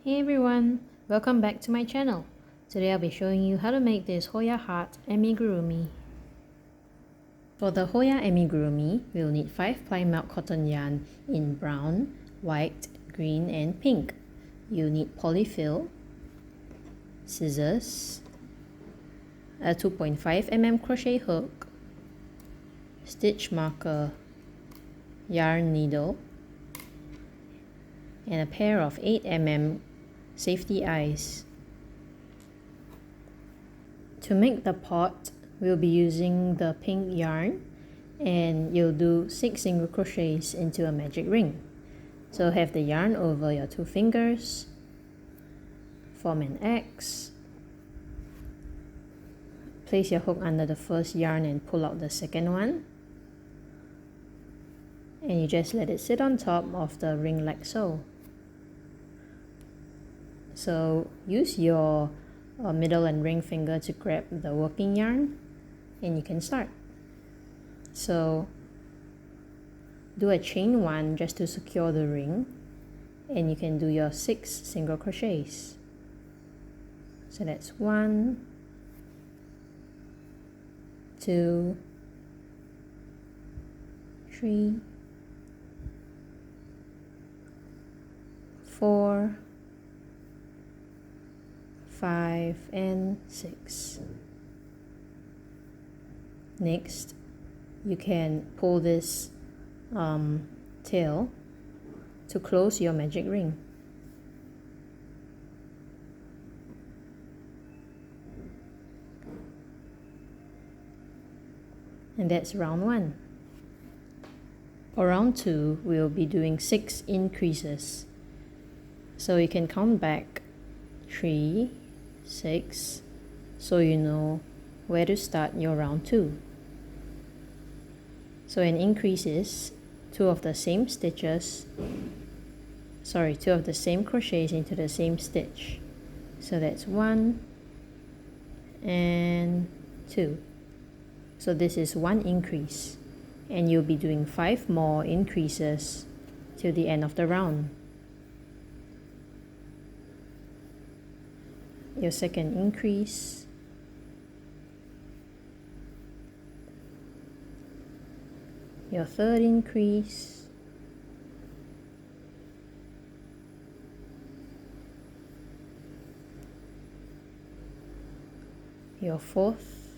Hey everyone, welcome back to my channel. Today I'll be showing you how to make this Hoya heart amigurumi. For the Hoya amigurumi, we'll need 5 ply milk cotton yarn in brown, white, green and pink. You'll need polyfill, scissors, a 2.5 mm crochet hook, stitch marker, yarn needle, and a pair of 8 mm safety eyes. To make the pot, we'll be using the pink yarn and you'll do 6 single crochets into a magic ring. So have the yarn over your 2 fingers, form an X, place your hook under the first yarn and pull out the second one, and you just let it sit on top of the ring like so. So use your middle and ring finger to grab the working yarn and you can start. So do a chain 1 just to secure the ring and you can do your 6 single crochets. So that's 1, 2, 3, 4, 5 and 6. Next, you can pull this tail to close your magic ring. And that's round 1. For round 2, we'll be doing 6 increases. So you can count back 3, 6, so you know where to start your round 2. So an increase is 2 of the same crochets into the same stitch. So that's 1 and 2. So this is 1 increase, and you'll be doing 5 more increases till the end of the round. Your second increase, your third increase, your fourth,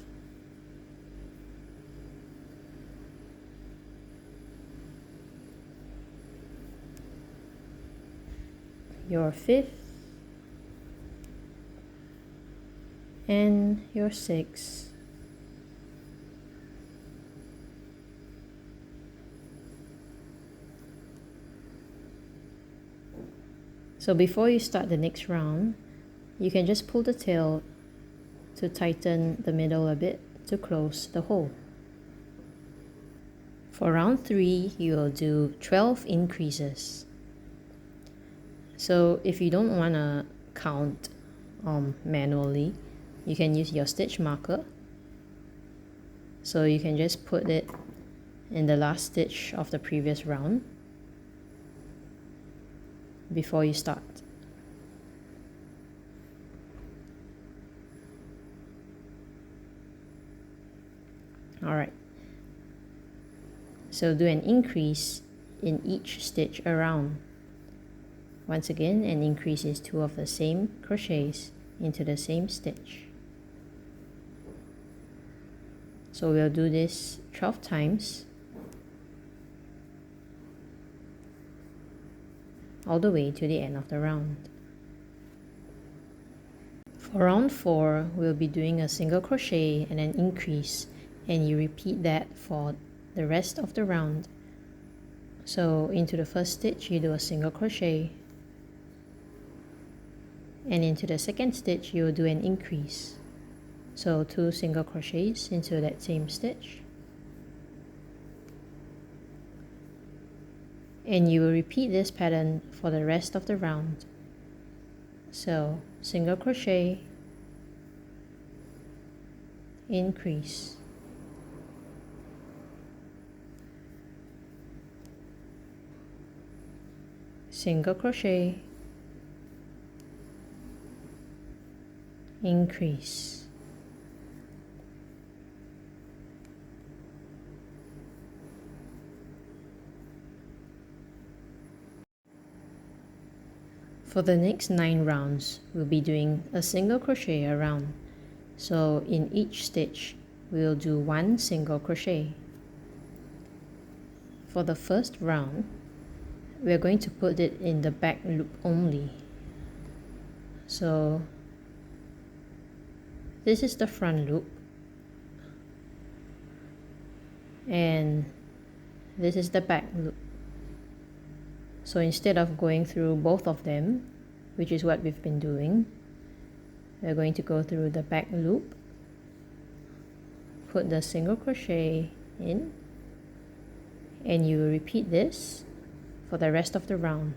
your fifth, and your 6th. So before you start the next round, you can just pull the tail to tighten the middle a bit to close the hole. For round 3, you will do 12 increases. So if you don't want to count manually, you can use your stitch marker. So you can just put it in the last stitch of the previous round before you start. Alright, so do an increase in each stitch around. Once again, an increase is 2 of the same crochets into the same stitch. So we'll do this 12 times all the way to the end of the round. For round 4, we'll be doing a single crochet and an increase, and you repeat that for the rest of the round. So into the first stitch you do a single crochet, and into the second stitch you will do an increase. So 2 single crochets into that same stitch, and you will repeat this pattern for the rest of the round. So single crochet, increase, single crochet, increase. For the next 9 rounds, we'll be doing a single crochet around. So in each stitch, we'll do 1 single crochet. For the first round, we're going to put it in the back loop only. So this is the front loop, and this is the back loop. So instead of going through both of them, which is what we've been doing, we're going to go through the back loop, put the single crochet in, and you will repeat this for the rest of the round.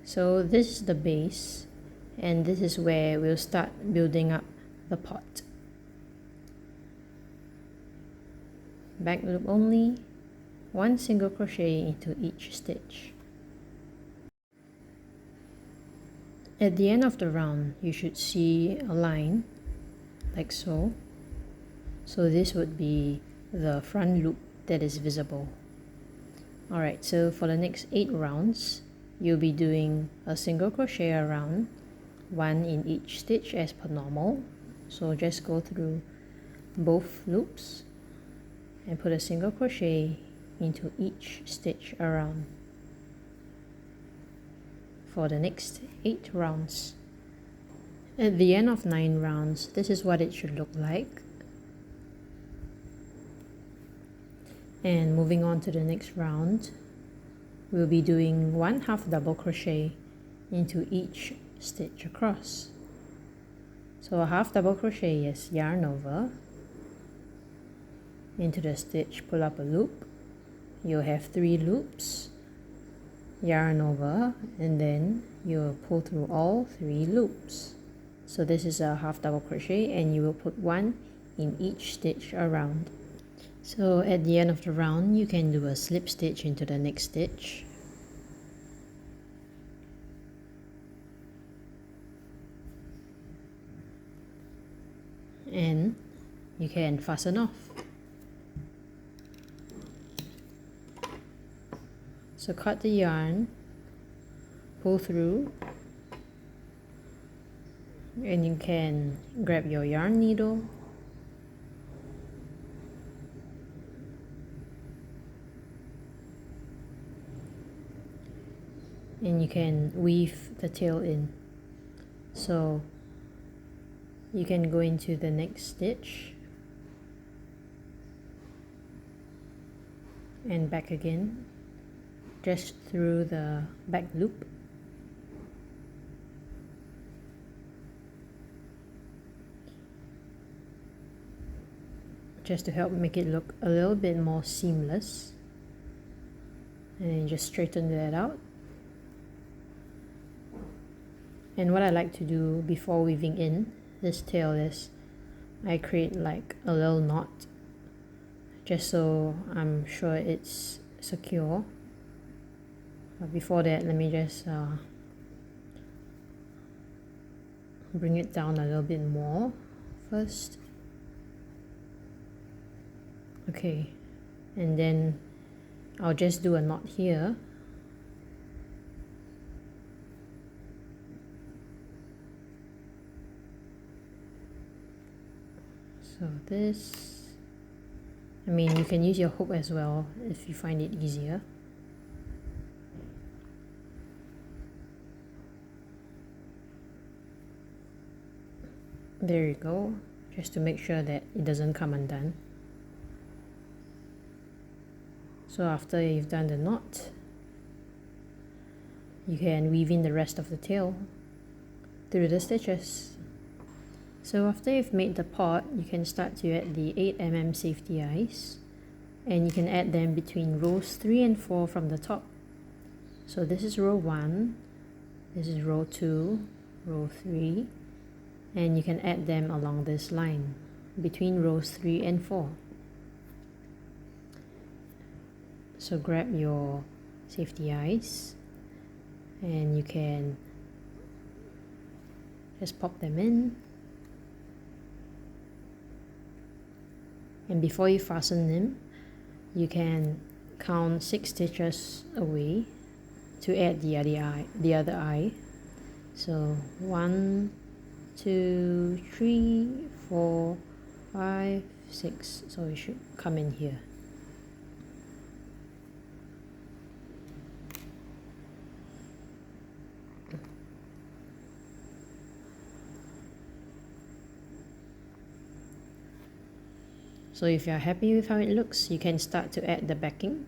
So this is the base, and this is where we'll start building up the pot. Back loop only, 1 single crochet into each stitch. At the end of the round, you should see a line like so. So this would be the front loop that is visible. Alright, so for the next 8 rounds, you'll be doing a single crochet around, 1 in each stitch as per normal. So just go through both loops and put a single crochet into each stitch around for the next 8 rounds. At the end of 9 rounds, this is what it should look like. And moving on to the next round, we'll be doing 1 half double crochet into each stitch across. So a half double crochet is yarn over, into the stitch, pull up a loop. You'll have 3 loops, yarn over, and then you'll pull through all 3 loops. So this is a half double crochet, and you will put 1 in each stitch around. So at the end of the round, you can do a slip stitch into the next stitch. And you can fasten off. So cut the yarn, pull through, and you can grab your yarn needle and you can weave the tail in. So you can go into the next stitch and back again, just through the back loop. Just to help make it look a little bit more seamless. And then just straighten that out. And what I like to do before weaving in this tail is I create like a little knot, just so I'm sure it's secure. But before that, let me just bring it down a little bit more first. Okay, and then I'll just do a knot here. So this, I mean, you can use your hook as well if you find it easier. There you go, just to make sure that it doesn't come undone. So after you've done the knot, you can weave in the rest of the tail through the stitches. So after you've made the pot, you can start to add the 8mm safety eyes, and you can add them between rows 3 and 4 from the top. So this is row 1, this is row 2, row 3, and you can add them along this line between rows 3 and 4. So grab your safety eyes and you can Just pop them in. And before you fasten them, you can count 6 stitches away to add the other eye. So 1, 2, 3, 4, 5, 6. So it should come in here. So if you're happy with how it looks, you can start to add the backing.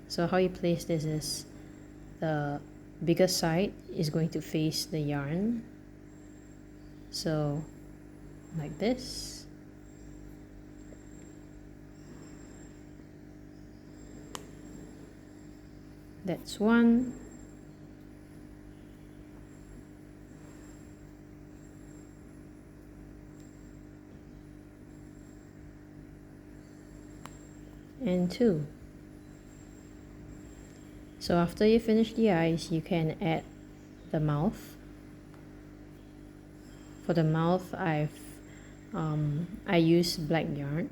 So how you place this is the bigger side is going to face the yarn. So like this. That's one. And 2. So after you finish the eyes, you can add the mouth. For the mouth, I use black yarn.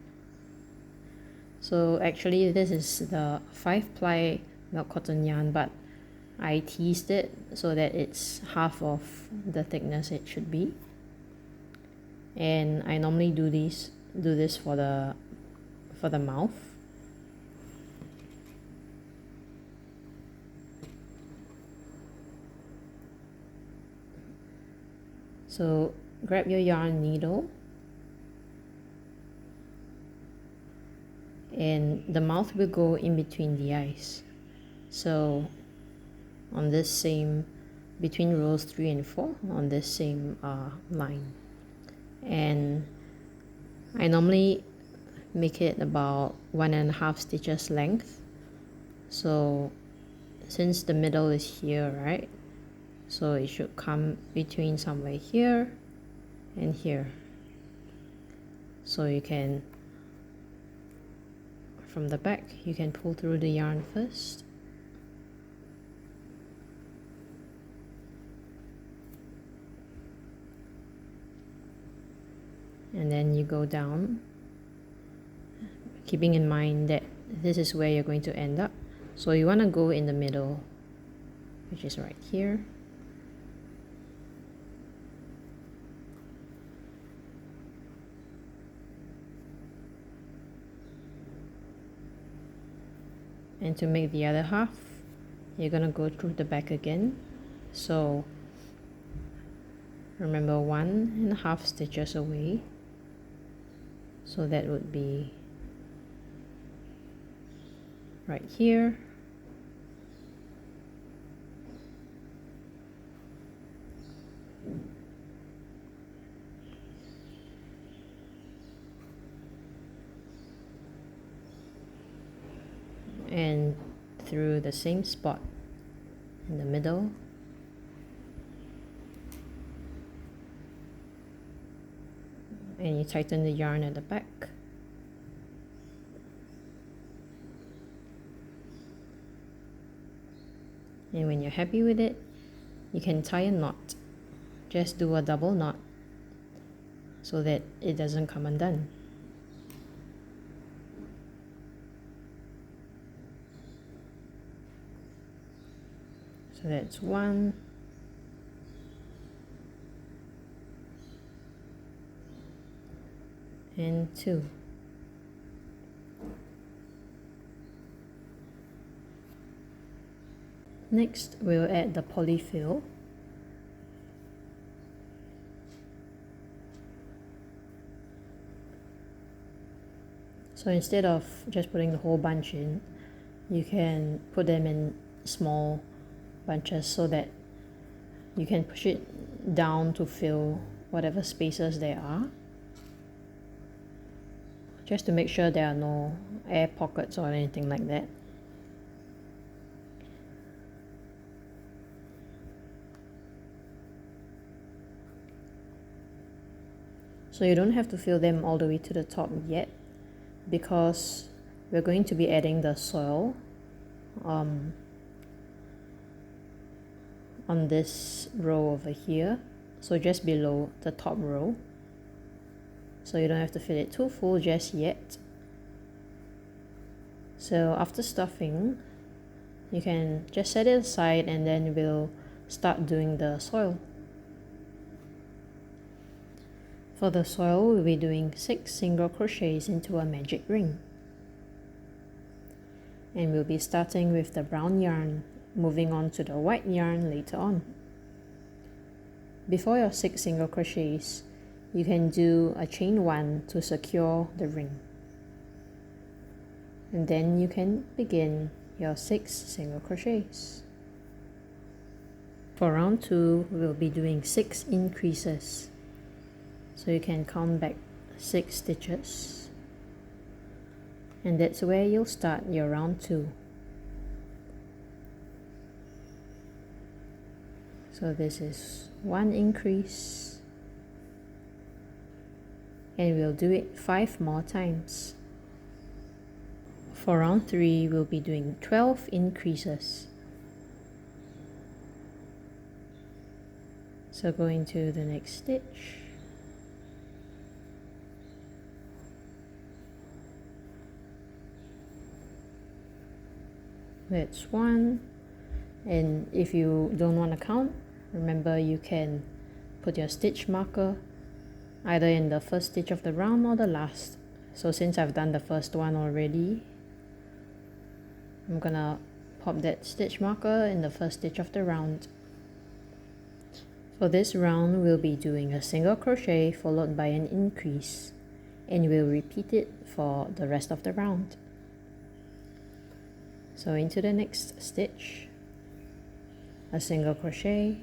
So actually this is the 5-ply milk cotton yarn, but I teased it so that it's half of the thickness it should be. And I normally do this for the mouth. So grab your yarn needle, and the mouth will go in between the eyes. So on this same, between rows 3 and 4, on this same line. And I normally make it about 1.5 stitches length. So since the middle is here, right? So it should come between somewhere here and here. So you can, from the back, you can pull through the yarn first. And then you go down, keeping in mind that this is where you're going to end up. So you want to go in the middle, which is right here. And to make the other half, you're gonna go through the back again. So remember, 1.5 stitches away. So that would be right here. And through the same spot in the middle. And you tighten the yarn at the back. And when you're happy with it, you can tie a knot. Just do a double knot so that it doesn't come undone. So that's 1. And 2. Next, we'll add the polyfill. So instead of just putting the whole bunch in, you can put them in small bunches so that you can push it down to fill whatever spaces there are. Just to make sure there are no air pockets or anything like that. So you don't have to fill them all the way to the top yet, because we're going to be adding the soil on this row over here, so just below the top row. So you don't have to fill it too full just yet. So after stuffing, you can just set it aside and then we'll start doing the soil. For the soil, we'll be doing 6 single crochets into a magic ring. And we'll be starting with the brown yarn, moving on to the white yarn later on. Before your 6 single crochets, you can do a chain 1 to secure the ring. And then you can begin your 6 single crochets. For round 2, we'll be doing 6 increases. So you can count back 6 stitches. And that's where you'll start your round 2. So this is 1 increase. And we'll do it 5 more times. For round 3, we'll be doing 12 increases. So going to the next stitch. That's 1. And if you don't want to count, remember you can put your stitch marker either in the first stitch of the round or the last. So since I've done the first one already, I'm gonna pop that stitch marker in the first stitch of the round. For this round, we'll be doing a single crochet followed by an increase, and we'll repeat it for the rest of the round. So into the next stitch, a single crochet,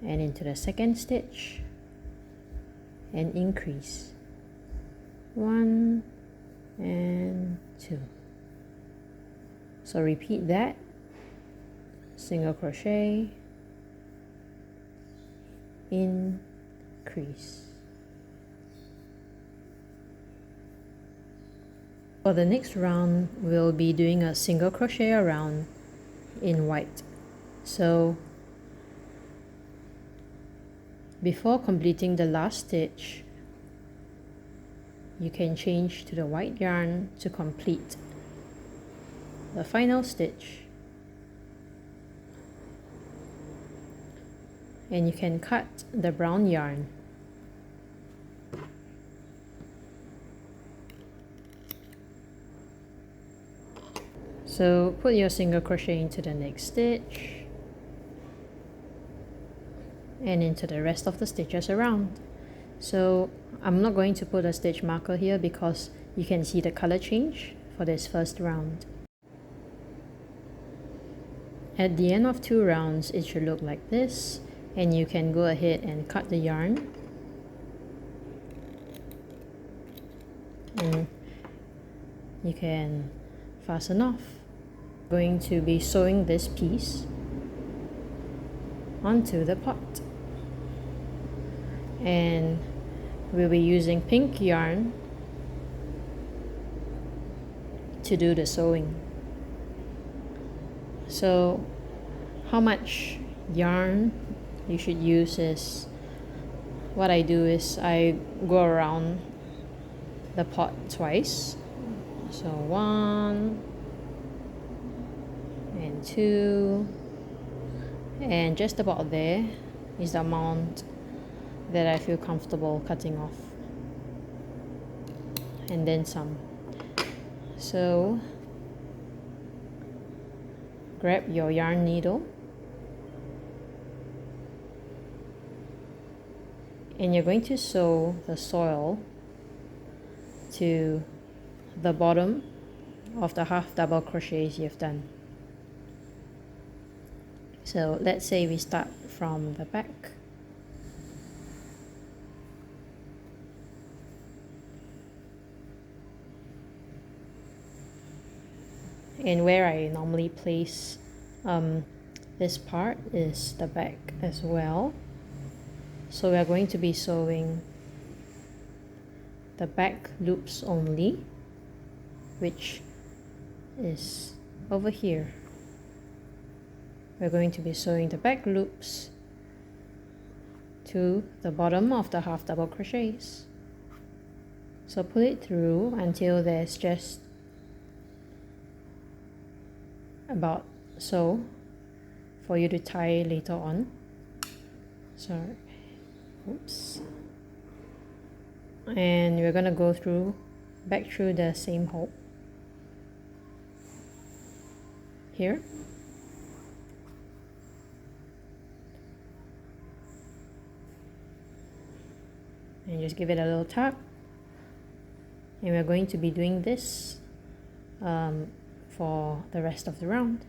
and into the second stitch, an increase, 1 and 2. So repeat that, single crochet, increase. For the next round, we'll be doing a single crochet around in white. So before completing the last stitch, you can change to the white yarn to complete the final stitch. And you can cut the brown yarn. So put your single crochet into the next stitch and into the rest of the stitches around. So I'm not going to put a stitch marker here because you can see the color change for this first round. At the end of 2 rounds, it should look like this, and you can go ahead and cut the yarn. And you can fasten off. Going to be sewing this piece onto the pot. And we'll be using pink yarn to do the sewing. So how much yarn you should use is, what I do is I go around the pot twice. So 1 and 2, and just about there is the amount that I feel comfortable cutting off, and then some. So grab your yarn needle and you're going to sew the soil to the bottom of the half double crochets you've done. So let's say we start from the back. And where I normally place this part is the back as well. So we are going to be sewing the back loops only, which is over here. we're going to be sewing the back loops to the bottom of the half double crochets. So pull it through until there's just about so for you to tie later on. So, oops. And we're gonna go back through the same hole here. And just give it a little tap. And we're going to be doing this for the rest of the round.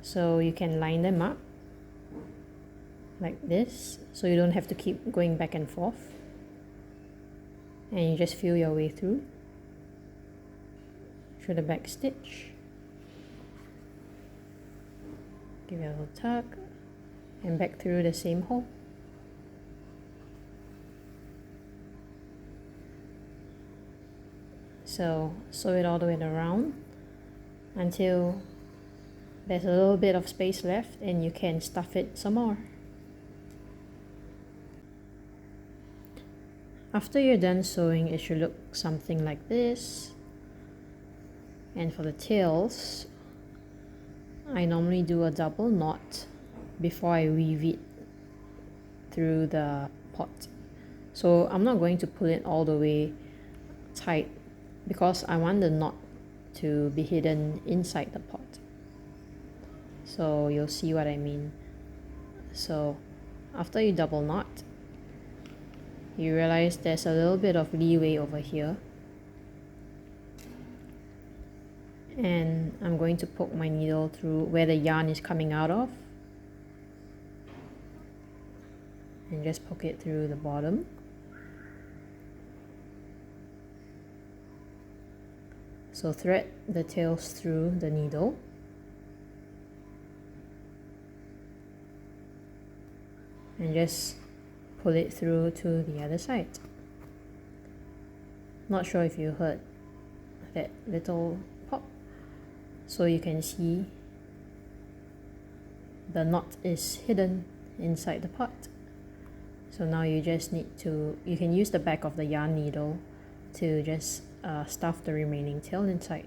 So you can line them up like this, so you don't have to keep going back and forth. And you just feel your way through the back stitch. Give it a little tug and back through the same hole. So sew it all the way around until there's a little bit of space left and you can stuff it some more. After you're done sewing, it should look something like this. And for the tails, I normally do a double knot before I weave it through the pot. So I'm not going to pull it all the way tight because I want the knot to be hidden inside the pot. So you'll see what I mean. So after you double knot, you realize there's a little bit of leeway over here. And I'm going to poke my needle through where the yarn is coming out of. And just poke it through the bottom. So thread the tails through the needle. And just pull it through to the other side. Not sure if you heard that little pop. So you can see the knot is hidden inside the pot. So now you just need to, you can use the back of the yarn needle to just stuff the remaining tail inside.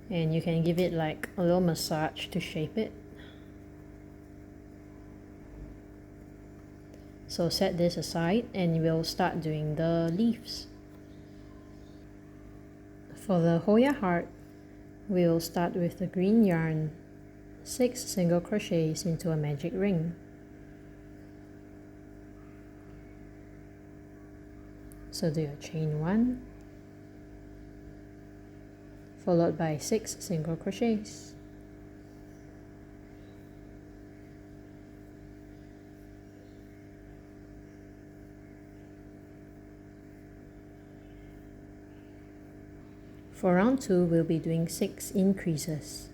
And you can give it like a little massage to shape it. So set this aside and we'll start doing the leaves. For the Hoya heart, we'll start with the green yarn, 6 single crochets into a magic ring. So do your chain 1, followed by 6 single crochets. For round 2, we'll be doing 6 increases.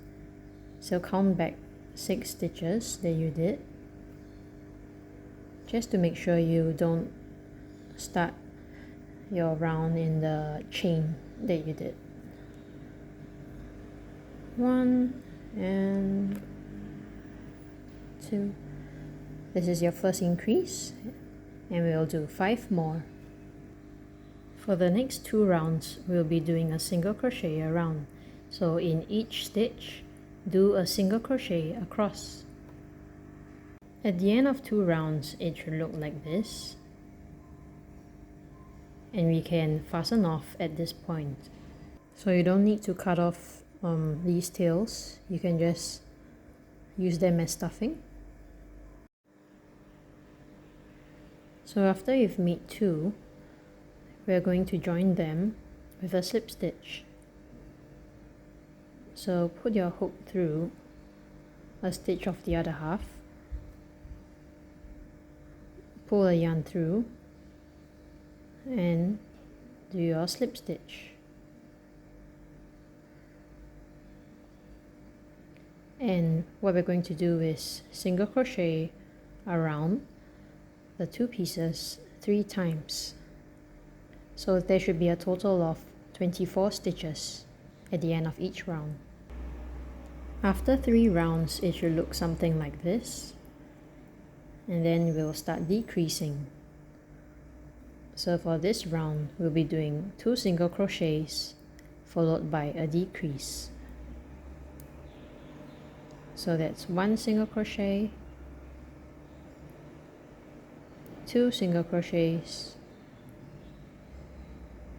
So count back 6 stitches that you did, just to make sure you don't start your round in the chain that you did. 1 and 2. This is your first increase, and we'll do 5 more. For the next 2 rounds, we'll be doing a single crochet a round. So in each stitch, do a single crochet across. At the end of 2 rounds, it should look like this. And we can fasten off at this point. So you don't need to cut off these tails. You can just use them as stuffing. So after you've made 2, we're going to join them with a slip stitch. So put your hook through a stitch of the other half, pull the yarn through, and do your slip stitch. And what we're going to do is single crochet around the 2 pieces 3 times. So there should be a total of 24 stitches at the end of each round. After 3 rounds, it should look something like this. And then we'll start decreasing. So for this round, we'll be doing 2 single crochets followed by a decrease. So that's 1 single crochet, 2 single crochets,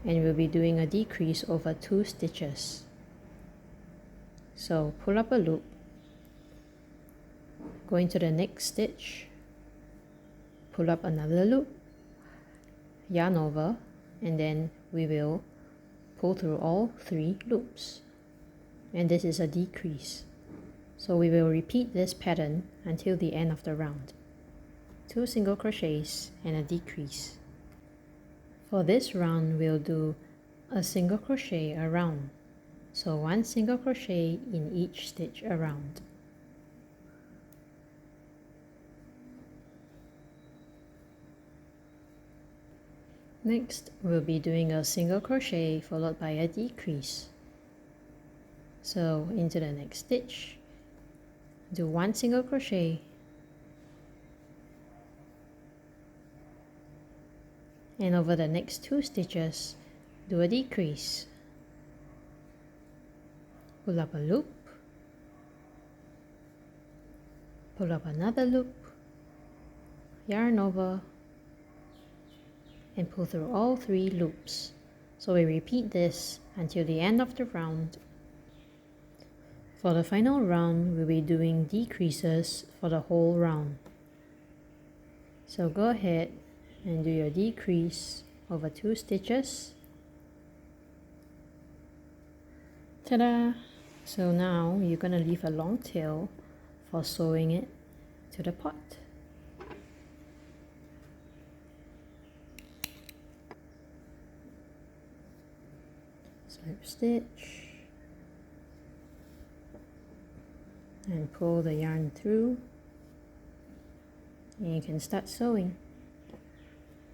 and we'll be doing a decrease over 2 stitches. So pull up a loop, go into the next stitch, pull up another loop, yarn over, and then we will pull through all 3 loops. And this is a decrease. So we will repeat this pattern until the end of the round. 2 single crochets and a decrease. For this round, we'll do a single crochet around. So 1 single crochet in each stitch around. Next, we'll be doing a single crochet followed by a decrease. So into the next stitch, do 1 single crochet, and over the next 2 stitches, do a decrease. Pull up a loop, pull up another loop, yarn over, and pull through all 3 loops. So we repeat this until the end of the round. For the final round, we'll be doing decreases for the whole round. So go ahead and do your decrease over 2 stitches. Ta-da! So now you're going to leave a long tail for sewing it to the pot. Slip stitch and pull the yarn through, and you can start sewing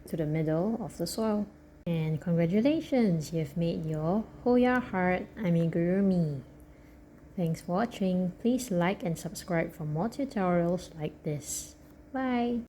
to the middle of the soil. And congratulations, you've made your Hoya heart amigurumi. Thanks for watching. Please like and subscribe for more tutorials like this. Bye!